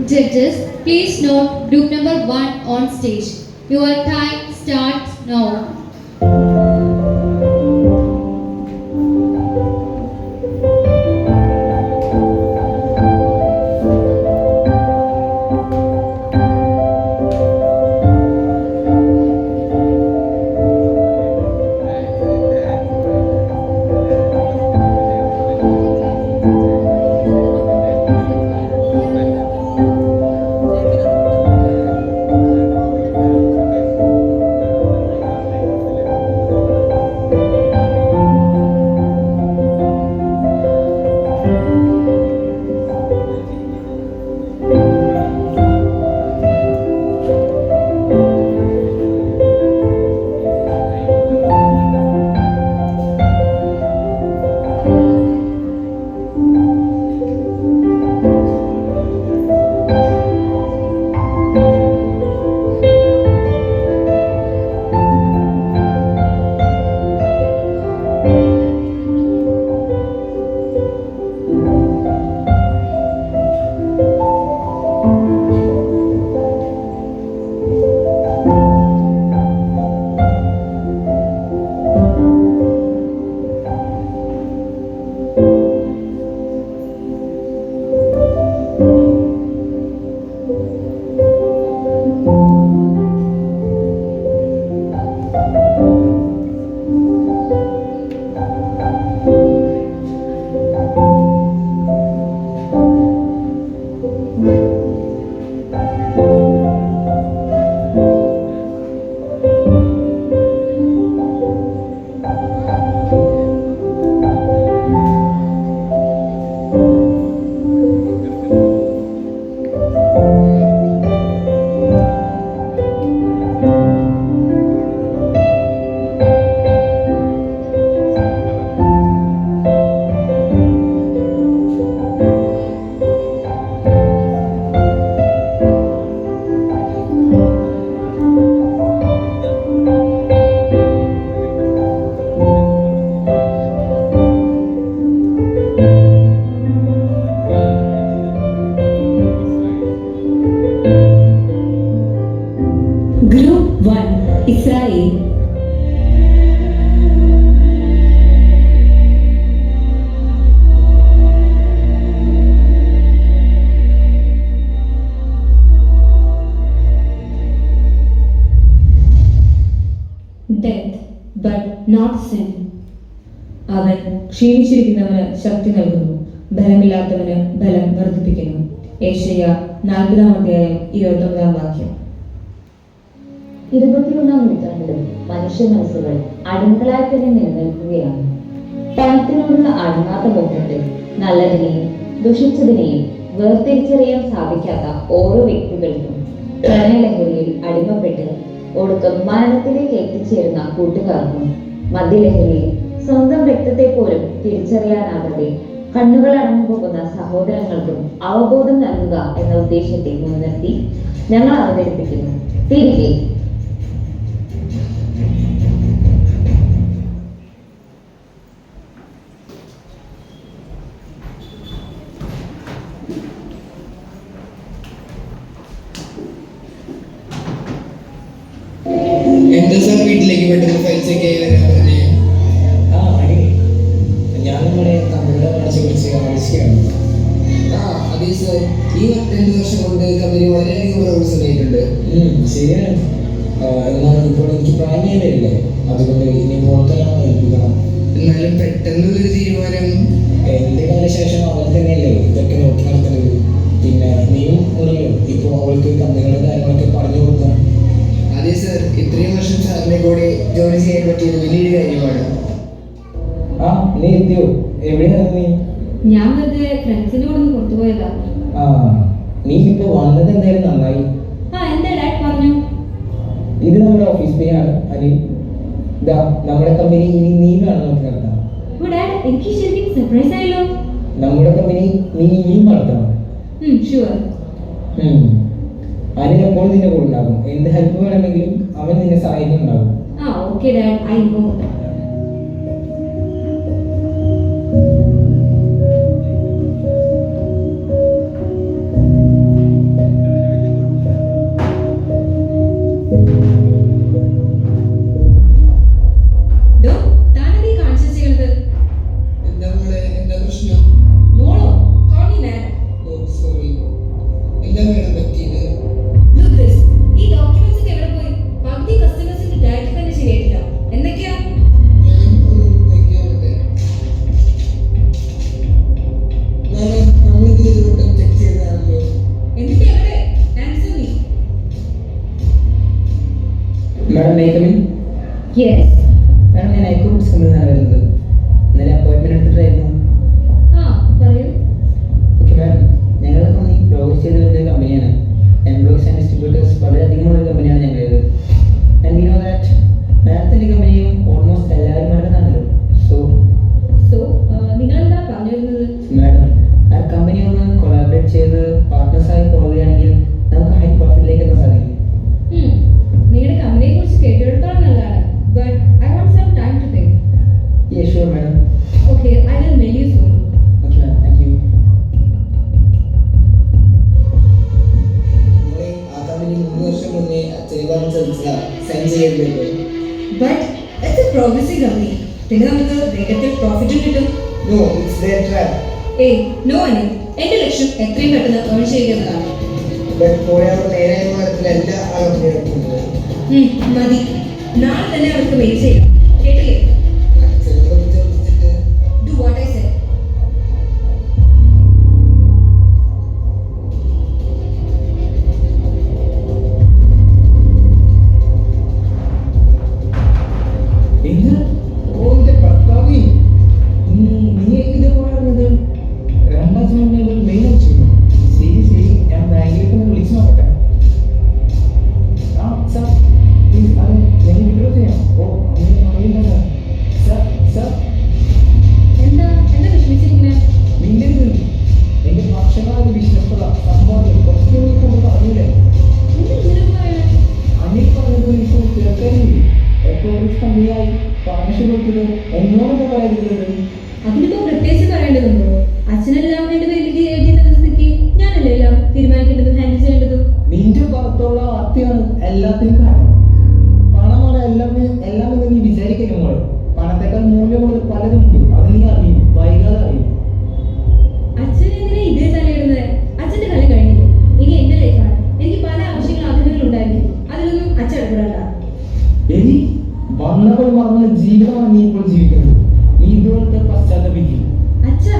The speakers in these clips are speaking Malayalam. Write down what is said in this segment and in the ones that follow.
Judges, please note group number 1 on stage. Your time starts now. Group 1 Israel. Death, but not sin. അവൻ ക്ഷീണിച്ചിരിക്കുന്നവന് ശക്തി നൽകുന്നു, ബലമില്ലാത്തവന് ബലം വർദ്ധിപ്പിക്കുന്നു. ഏശയ്യ 40-21 ഇരുപത്തിയൊന്നാം നൂറ്റാണ്ടിലും മനുഷ്യ മനസ്സുകൾ അടിമകളായി തന്നെ നിലനിൽക്കുകയാണ്. പണത്തിനോടുള്ള അടങ്ങാത്ത ബോധത്തിൽ നല്ലതിനെയും ദുഷിച്ചതിനെയും വേർതിരിച്ചറിയാൻ സാധിക്കാത്ത ഓരോ വ്യക്തികൾക്കും പ്രണയലഹരിയിൽ അടിമപ്പെട്ട് ഒടുക്കം മരണത്തിലേക്ക് എത്തിച്ചേരുന്ന കൂട്ടുകാർക്കും മദ്യലഹരിയിൽ സ്വന്തം രക്തത്തെ പോലും തിരിച്ചറിയാനാകാതെ കണ്ണുകൾ അടഞ്ഞു പോകുന്ന സഹോദരങ്ങൾക്കും അവബോധം നൽകുക എന്ന ഉദ്ദേശത്തെ മുൻനിർത്തി ഞങ്ങൾ അവതരിപ്പിക്കുന്നു തിരികെ. എന്താ സാർ വീട്ടിലേക്ക് പെട്ടെന്ന് ഫൈൽസ് ഒക്കെ ഞാൻ നമ്മുടെ കമ്പനിയുടെ വളർച്ചയെ കുറിച്ച് ആലോചിക്കുകയാണ്. അതെ സാർ, ഈ 2 വർഷം കൊണ്ട് കമ്പനി വളരെയധികം പ്രോഗ്രസ് ഉണ്ടായിട്ടുണ്ട്. ശരിയാണ്. എന്നാൽ ഇപ്പോൾ എനിക്ക് പ്രായം വരില്ലേ, അതുകൊണ്ട് ഇനി മോൾക്കെല്ലാം ഏൽപ്പിക്കണം. എന്നാലും പെട്ടെന്നുള്ളൊരു തീരുമാനം. എൻ്റെ കാലശേഷം അവൾ തന്നെയല്ലേ ഇതൊക്കെ നോക്കി നടത്തുന്നത്. പിന്നെ നീയും ഉണ്ടല്ലോ ഇപ്പോൾ അവൾക്ക് കമ്പനികളുടെ കാര്യങ്ങളൊക്കെ പറഞ്ഞു കൊടുക്കാം. അതെ സാർ, ഇത്രയും വർഷം സാറിനെ കൂടെ ജോലി ചെയ്യാൻ പറ്റിയത് വലിയൊരു കാര്യമാണ്. നീ എത്തിയോ? എവിടെയാണ് നീ? ഞാൻ വെറുതെ ഫ്രണ്ട്സിന്റെ കൂടെ ഒന്ന് പുറത്തുപോയതാ. നീ ഇപ്പൊ വന്നത് എന്തായാലും നന്നായി. എന്താ ഡാഡ് പറഞ്ഞു? ഇത് നമ്മുടെ ഓഫീസ് പേ ആണ് അനിൽ. ഇതാ നമ്മുടെ കമ്പനി ഇനി നീ വേണം നോക്കി നടത്താം. എനിക്ക് ശരിക്കും സർപ്രൈസ് ആയല്ലോ. നമ്മുടെ കമ്പനി നീ ഇനിയും നടത്തണം. ഷുവർ. അനിൽ എപ്പോഴും നിന്റെ കൂടെ ഉണ്ടാകും. എന്ത് ഹെൽപ്പ് വേണമെങ്കിലും അവൻ നിന്നെ സഹായിക്കുന്നുണ്ടാകും. Okay dad, I know. Yes. Madam ഞാൻ ഐക്കോ ഫുഡ്സ് കമ്പനിന്നാണ് വരുന്നത്. ഇന്നലെ അപ്പോയിൻമെൻറ്റ് എടുത്തിട്ടായിരുന്നു. ആ പറയൂ. ഓക്കെ മാഡം, ഞങ്ങളുടെ കമ്പനി ബ്ലോഗ് ചെയ്ത ഒരു കമ്പനിയാണ്. എംപ്ലോയീസ് ആൻഡ് ഡിസ്ട്രിബ്യൂട്ടേഴ്സ് വളരെയധികമുള്ള ഒരു കമ്പനിയാണ് ഞങ്ങളുടേത്. ആൻഡ് വി നോ ദാറ്റ് മാഡത്തിൻ്റെ കമ്പനിയും ഓൾമോസ്റ്റ് എല്ലാവരും മാഡത്താണല്ലോ. സോ സോ നിങ്ങളെന്താ പറഞ്ഞു വരുന്നത്? മാഡം, ആ കമ്പനി ഒന്ന് കൊളാബറേറ്റ് ചെയ്ത് പാർട്ട്നേഴ്സായി പോവുകയാണെങ്കിൽ നമുക്ക് ഹൈ പ്രോഫിറ്റിലേക്ക് എത്താൻ സാധിക്കും. നിങ്ങളുടെ കമ്പനിയെ കുറിച്ച് കേട്ടിടത്തോളം നല്ലതാണ്. But I want some time to think. Yes sure madam. Okay, I will mail you soon. Okay madam, thank you. നമ്മളെ ആ കമ്പനി 3 വർഷം മുന്നേ അച്ഛനെ പറഞ്ഞ് സൈൻ ചെയ്തിട്ടുണ്ട്. But it's a progressive company. പിന്നെ നമുക്ക് വേഗത്തിൽ പ്രോഫിറ്റും കിട്ടും. No, it's their trap. ഏയ് നോ അനിൽ, എന്റെ ലക്ഷ്യം എത്രയും പെട്ടെന്ന് ഏൺ ചെയ്യുന്നതാണ്. ബട്ട് പോയാൽ നേരായ മാർഗത്തിലല്ല ആ കമ്പനി നടക്കുന്നത്. മതി, നാളെ തന്നെ അവർക്ക് മെയിൽ ചെയ്യാം. കേട്ടില്ലേ? അച്ഛനോട് ചോദിച്ചിട്ട് ഡു വാട്ട് ഐ സെഡ്. എന്ത്? ഓന്റെ ഭർത്താവേ, നീ ഇതേപോലെ അറിഞ്ഞത്? രണ്ടാഴ്ച മുന്നേ ഒരു മെയിൽ അയച്ചു. ശരി ശരി, ഞാൻ ബാങ്കിലേക്ക് ഒന്ന് വിളിച്ചു നോക്കട്ടെ. ആ സാർ പ്ലീസ്, അത് ഞാൻ വിഡ്രോ ചെയ്യാം. ഓ അങ്ങനെ അറിയില്ല സാർ. സാർ എന്താ വിഷമിച്ചിരിക്കണേ? നിന്റെ എന്റെ ഭക്ഷണ ബിസിനസ്സുള്ള സംഭവം കുറച്ച് കൊണ്ട് പറഞ്ഞില്ലേ? എന്തെങ്കിലും പറയണേ? അനിൽ പറഞ്ഞത് ഇപ്പോൾ കേൾക്കാനില്ലേ? എക്കോണമിക്സ് കമ്പനിയായി പാർട്ണർഷിപ്പ് എടുത്തത് എന്നോടൊക്കെ പറയാതിരുന്നത്. അതിനിപ്പോ പ്രത്യേകിച്ച് പറയേണ്ടതുണ്ടോ? അച്ഛനെല്ലാം എന്റെ പേരിലേക്ക് എഴുതിയ സ്ഥിതിക്ക് ഞാനല്ലേ എല്ലാം തീരുമാനിക്കേണ്ടതും ഹാൻഡിൽ ചെയ്യേണ്ടതും. നിന്റെ പുറത്തുള്ള ആർത്തിയാണ് എല്ലാത്തിനും കാരണം. പണമാണ് എല്ലാം എന്ന് നീ വിചാരിക്കുന്നു മോളെ. പണത്തെക്കാൾ മൂല്യമുള്ള പലതും ഉണ്ട്. അത് നീ അറിയും, വൈകാതെ അറിയും. അച്ഛൻ എന്തിനാ ഇതേ തലയിടുന്നത്? അച്ഛന്റെ കാലം കഴിഞ്ഞില്ലേ? ഇനി എന്റെ ലൈഫാണ്. എനിക്ക് പല ആവശ്യങ്ങളും ആഗ്രഹങ്ങളും ഉണ്ടായിരിക്കും. അതിലൊന്നും അച്ഛൻ ഇടപെടണ്ട. എനി വന്നപ്പോൾ മറന്ന ജീവിതമാണ് നീ ഇപ്പോൾ ജീവിക്കുന്നത്. നീ ഇതുപോലത്തെ പശ്ചാത്തപിക്കും. അച്ഛാ,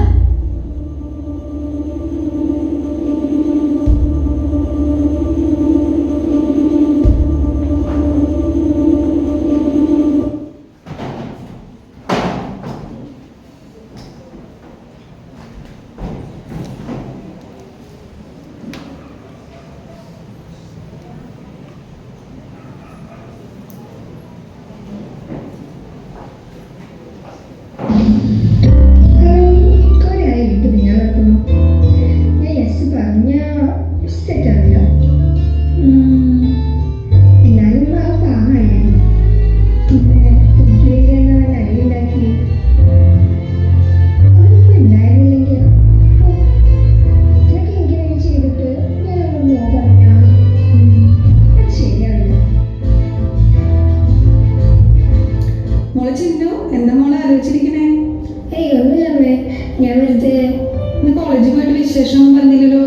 കോളേജിൽ പോയിട്ട് വിശേഷം പറഞ്ഞില്ലല്ലോ?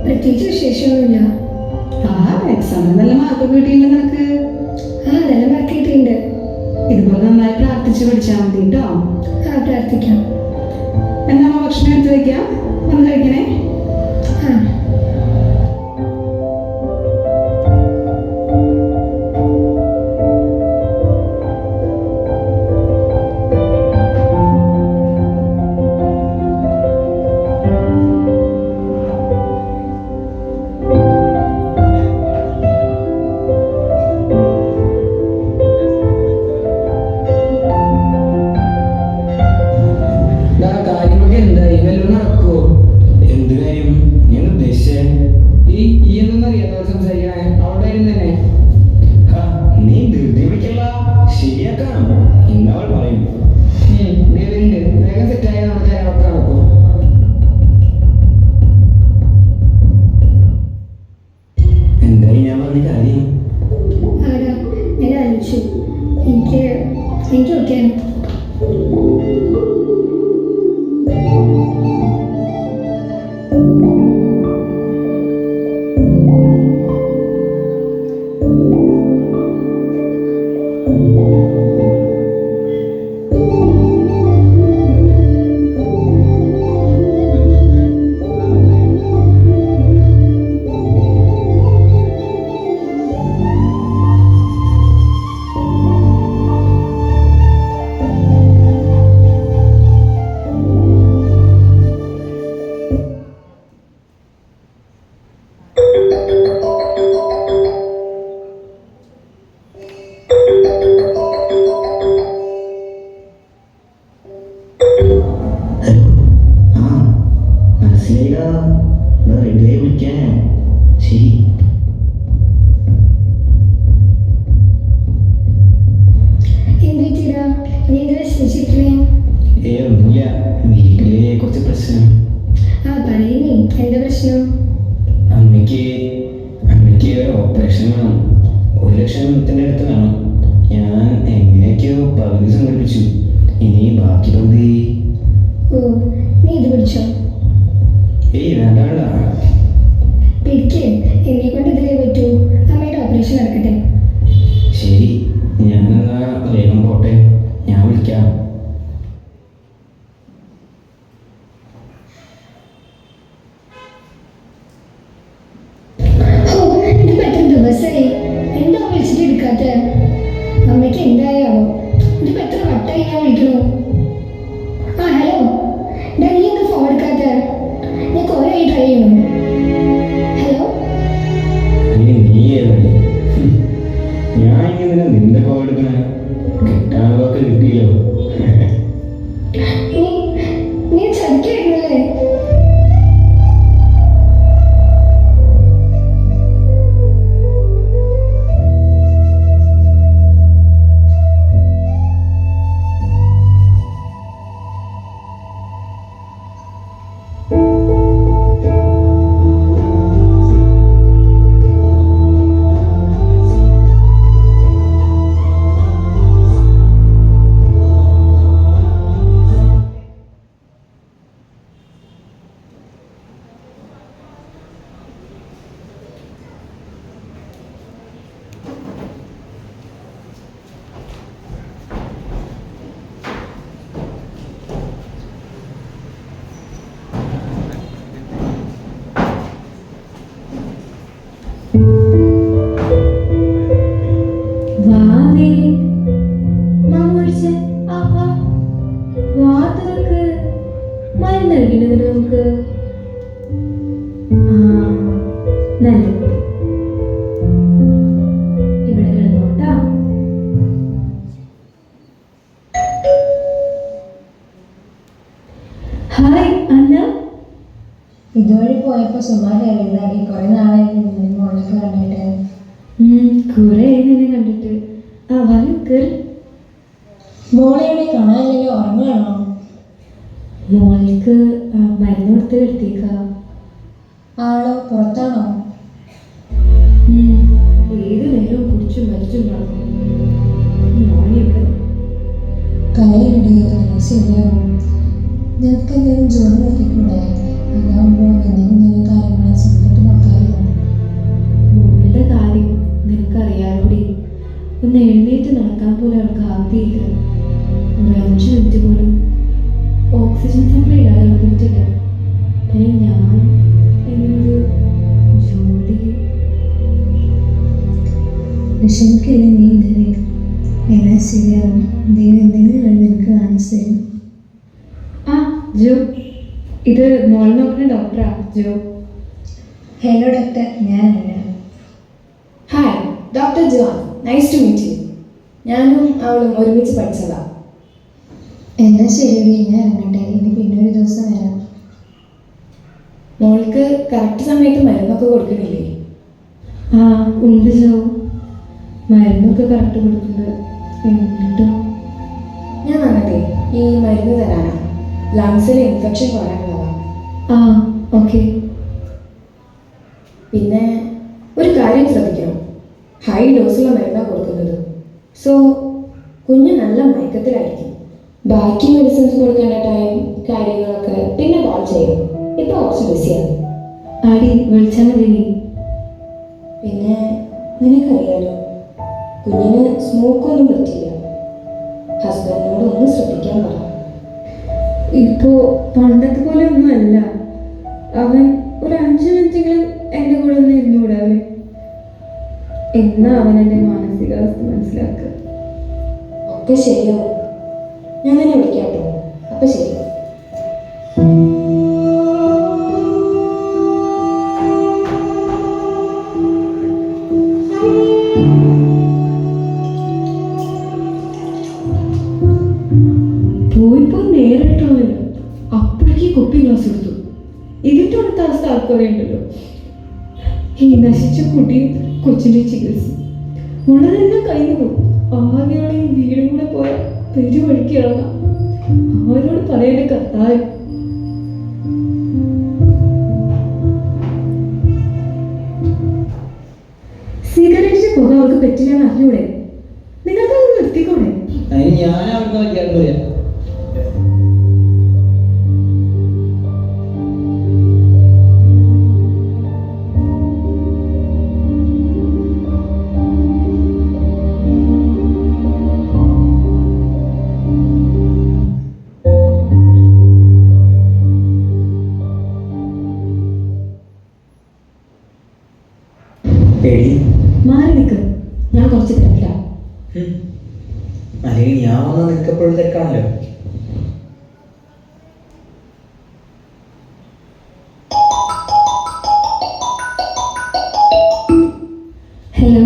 പ്രത്യേകിച്ച് വിശേഷമൊന്നുമില്ല. എക്സാമിന് നല്ല മാർക്ക് കിട്ടിയില്ല നിനക്ക്? നല്ല മാർക്ക് കിട്ടിയിട്ടുണ്ട്. ഇതുപോലെ നന്നായി പ്രാർത്ഥിച്ച് പഠിച്ചാൽ മതി കേട്ടോ. പ്രാർത്ഥിക്കാം. എന്നാ ഭക്ഷണം എടുത്ത് വയ്ക്കാം, വന്ന് കഴിക്കണേ. കാര്യങ്ങളൊക്കെ എന്തായി? വല്ലതും നടക്കുവോ? എന്ത് കാര്യം? ഞാൻ ഉദ്ദേശിച്ചേ ഈ എന്നറിയാത്തവർ സംസാരിക്കണേ അവിടെ തന്നെ. നീ ധൃതി പിടിക്കല്ല, ശരിയാക്കാം എന്നവൾ പറയും. വേഗം സെറ്റായ നമ്മുടെ കാര്യങ്ങളൊക്കെ നടക്കും. എന്തായി ഞാൻ പറഞ്ഞ കാര്യം? ഞാൻ ആലോചിച്ചു. എനിക്ക് ഓക്കെയാണ്. എന്നാ റെഡിയായി വിളിക്കാൻ. ശരി. എന്തിട്ടാ നീ എന്താ വിശ്വസിച്ചിട്ടില്ലേ? ഒന്നുമില്ല, വീട്ടിലെ കുറച്ച് പ്രശ്നം. ആ പറയുന്നേ, എന്താ പ്രശ്നം? അമ്മയ്ക്ക് ഒരു ഓപ്പറേഷൻ വേണം. 1,00,000 അടുത്ത് വേണം. ഞാൻ എങ്ങനെയൊക്കെയോ പകുതി സംഘടിപ്പിച്ചു. ഇനി ബാക്കി പകുതി. ഓ, നീ ഇത് പിടിച്ചോ. വേണ്ട വേണ്ട. പിടിക്ക്, എന്നെ കൊണ്ട് ഇതിലേ പറ്റൂ. അമ്മയുടെ ഓപ്പറേഷൻ നടക്കട്ടെ. ശരി, ഞാനെന്നാ വേഗം പോട്ടെ. ഞാൻ വിളിക്കാം. ഓ, ഇതിപ്പോ എത്ര ദിവസമായി? എന്താ വിളിച്ചിട്ട് എടുക്കാത്ത? അമ്മയ്ക്ക് എന്തായാവോ? ഇതിപ്പോ എത്ര വട്ടായി ഞാൻ വിളിക്കണു. ആ ഹലോ, നീ എന്താ ഫോൺ എടുക്കാത്ത? ഞാൻ കുറെ ആയി ട്രൈ ചെയ്യണു. ഹലോ, നീ ഏതാണ്? ഞാൻ ഇങ്ങനെ നിന്റെ കോൾ എടുക്കണ കിട്ടാനുള്ളതൊക്കെ കിട്ടിയല്ലോ. നീ ചതിക്കായിരുന്നല്ലേ? നമുക്ക് നല്ല ഇവിടെ കിടന്നോട്ടാ. ഹായ് അന്ന. ഇതുവഴി പോയപ്പോ സുമാരറിയുന്നടി കുറെ നാളായിരുന്നു മോളൊക്കെ കണ്ടിട്ട്. കുറെ നിന്നെ കണ്ടിട്ട്. ആ വരൂ കേറി. മോളെ ഇവിടെ കാണാനില്ലല്ലോ, ഉറങ്ങാണോ? മോൾക്ക് മരുന്ന് കൊടുത്ത് കിടത്തിയേക്കാം. ആളോ പുറത്താണോ? ഏത് നേരവും കുടിച്ചു മരിച്ചു നടക്കും. ഞാനിവിടെ കയ്യിലിടുകയാണ്. ശരിയാവും. നിനക്ക് എന്തെങ്കിലും ജോലി നോക്കിക്കൂടെ? അതാകുമ്പോൾ എന്തെങ്കിലും കാര്യങ്ങൾ സ്വന്തമായിട്ട് നോക്കാമല്ലോ. മോളുടെ കാര്യം നിനക്കറിയാലൂടി. ഒന്ന് എഴുന്നേറ്റ് നടക്കാൻ പോലും അവൾക്ക് ആദ്യമില്ല. ഒരു 5 മിനിറ്റ് പോലും ഓക്സിജൻ സപ്ലൈ ഇടാതെ പറ്റില്ല. പിന്നെ ഞാൻ എന്നൊരു ജോലി വിഷമിക്കല്ലേ നീ ഇതുവരെ. എല്ലാം ശരിയാവും. ദൈവം എന്തെങ്കിലും വഴി നിനക്ക് കാണിച്ചു തരും. ആ ജോ, ഇത് മോൾ നോക്കുന്ന ഡോക്ടറാ ജോ. ഹലോ ഡോക്ടർ, ഞാനല്ല. Hi, doctor John. Nice to meet you. ഞാനും അവളും ഒരുമിച്ച് പഠിച്ചതാ. എന്നാ ശരി, ഞാൻ ഇറങ്ങട്ടെ. ഇനി പിന്നെ ഒരു ദിവസം വരാം. മോൾക്ക് കറക്റ്റ് സമയത്ത് മരുന്നൊക്കെ കൊടുക്കണില്ലേ? ആ ഉണ്ട് ജോ, മരുന്നൊക്കെ കറക്റ്റ് കൊടുക്കുന്നുണ്ട്. എന്നിട്ടോ ഞാൻ വന്നതേ ഈ മരുന്ന് തരാനാ. ലങ്സിലെ ഇൻഫെക്ഷൻ കുറയാനുള്ളതാ. ആ ഓക്കെ. പിന്നെ ഒരു കാര്യം ശ്രദ്ധിക്കണം, ഹൈ ഡോസുള്ള മരുന്നാണ് കൊടുക്കുന്നത്. സോ കുഞ്ഞ് നല്ല മയക്കത്തിലായിരിക്കും. ബാക്കി മെഡിസിൻസ് കൊടുക്കേണ്ട ടൈം കാര്യങ്ങളൊക്കെ പിന്നെ കോൾ ചെയ്യും. ഇപ്പൊ കുറച്ച് ബിസിയാണ്. ആടി വിളിച്ചാൽ മതി നീ. പിന്നെ നിനക്കറിയാലോ, കുഞ്ഞിന് സ്മോക്കൊന്നും പറ്റില്ല. ഹസ്ബൻഡിനോട് ഒന്ന് ശ്രദ്ധിക്കാൻ പറ. ഇപ്പോ പണ്ടത്തെ പോലെ ഒന്നും അല്ല. അവൻ ഒരു 5 മിനിറ്റെങ്കിലും എൻ്റെ കൂടെ ഒന്ന് ഇരുന്നുകൂടാവേ. എന്നാ അവൻ എൻ്റെ മാനസികാവസ്ഥ മനസ്സിലാക്കുക. ഒക്കെ ശരിയാവും. ഞാൻ തന്നെ വിളിക്കാട്ടോ. അപ്പൊ ശരി. പോയിപ്പോ നേരിട്ടോ അപ്പോഴേക്ക് കുപ്പി ഗ്ലാസ് എടുത്തു. ഇതിട്ട് കൊടുത്ത അവസ്ഥ ആർക്കും അറിയണ്ടല്ലോ. ഈ നശിച്ച കുട്ടിയും കൊച്ചിൻ്റെ ചികിത്സ ഉള്ളതെല്ലാം കഴിഞ്ഞു പോകും. ആകെയുള്ള ഈ വീടും കൂടെ പോയ പെരു വഴിക്ക് ഇറങ്ങാം. ആരോട് പറയേണ്ട കർത്താവ്. സിഗരറ്റിന്റെ പുക അവൾക്ക് പറ്റില്ലെന്ന് അറിഞ്ഞൂടെ? നിങ്ങൾക്കത് നിർത്തിക്കൂടെ? അതിന് ഞാൻ അവർക്ക് വയ്ക്കാറില്ല. മാറി നിൽക്കും, ഞാൻ കുറച്ച് തിരക്കില്ല. അല്ലെങ്കിൽ ഞാൻ വന്ന് നിൽക്കപ്പോഴും തിരക്കാണല്ലോ. ഹലോ,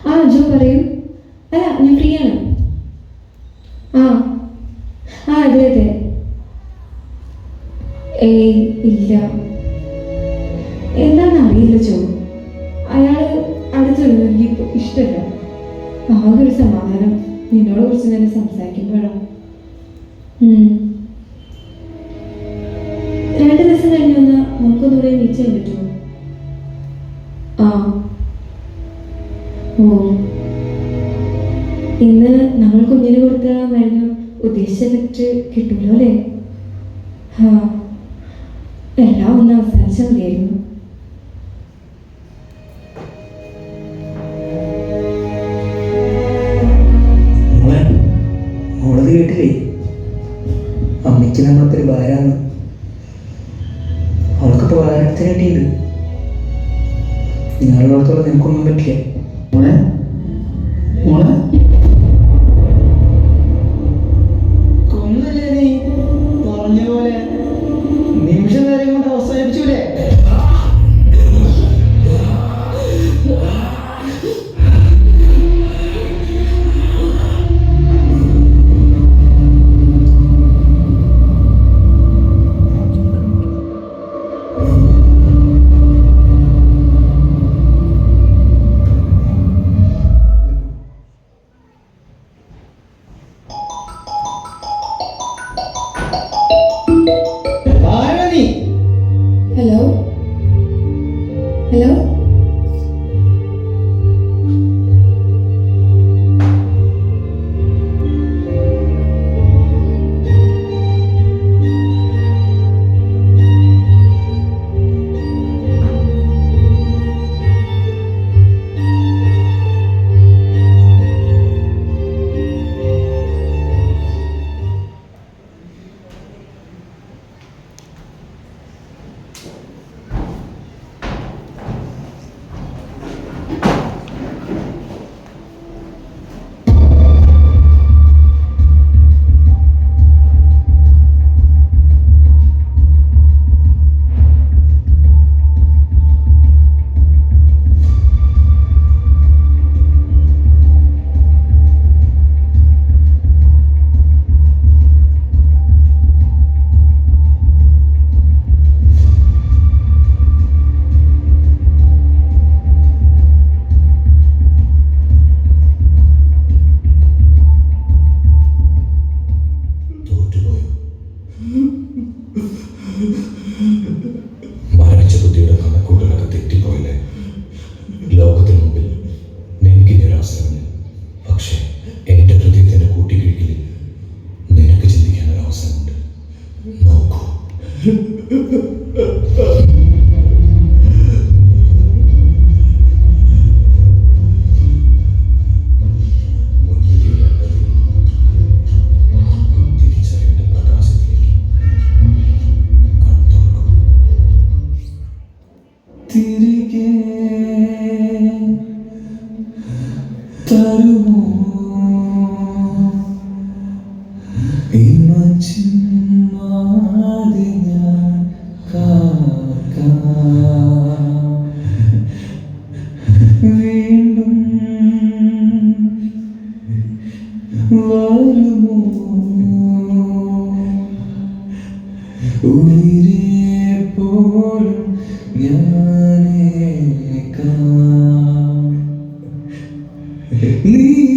ആ ജോ പറയൂ. അല്ല, ഞാൻ ഫ്രീ ആണ്. ആ അതെ അതെ. ഏയ് ഇല്ല, എന്താണെന്ന് അറിയില്ല ജോ. അയാൾ അടുത്തുള്ളത് എനിക്ക് ഇഷ്ടമല്ല. ആകെ ഒരു സമാധാനം നിന്നോട് കുറച്ച് നേരം സംസാരിക്കുമ്പോഴാണ്. 2 ദിവസം കഴിഞ്ഞ് വന്നാൽ നമുക്കൊന്നുകൂടെ മീറ്റ് ചെയ്യാൻ പറ്റുമോ? ആ ഓ, ഇന്ന് നമ്മൾ കുഞ്ഞിന് കൊടുത്ത മരുന്ന് ഉദ്ദേശിച്ച എഫക്റ്റ് കിട്ടുമല്ലോ അല്ലേ? ആ, എല്ലാം ഒന്ന് അവസാനിച്ചാൽ മതിയായിരുന്നു. മോളത് കേട്ടില്ലേ? അമ്മയ്ക്ക് നമ്മൾക്കൊരു ഭാരമാണ്. അവൾക്കിപ്പോൾ ഭാരത്തിന് കിട്ടിയിട്ടുണ്ട്. നിങ്ങളുള്ളടത്തോളം നിനക്കൊന്നും പറ്റില്ല. മോളെ മോളെ കൊന്നല്ലേ നീ പറഞ്ഞ പോലെ നിമിഷം നേരം കൊണ്ട് അവസാനിപ്പിച്ചൂലേ? ഹലോ ഹലോ, മരവിച്ച ബുദ്ധിയുടെ കണക്കൂട്ടലൊക്കെ തെറ്റിപ്പോയില്ലേ? ലോകത്തിന് മുമ്പിൽ നിനക്ക് അവസരമുണ്ട്. പക്ഷേ എൻ്റെ ഹൃദയത്തിൻ്റെ കൂട്ടിക്കിഴിക്കിൽ നിനക്ക് ചിന്തിക്കാനൊരു അവസരമുണ്ട്. നോക്കൂ. തിരികെ തരുമോ ഇമച്ചിന്മാതി ഞാൻ കാക്കാം. വീണ്ടും വരുമോ ഉയിരേ പോലും ഞാനേക്കാം നീ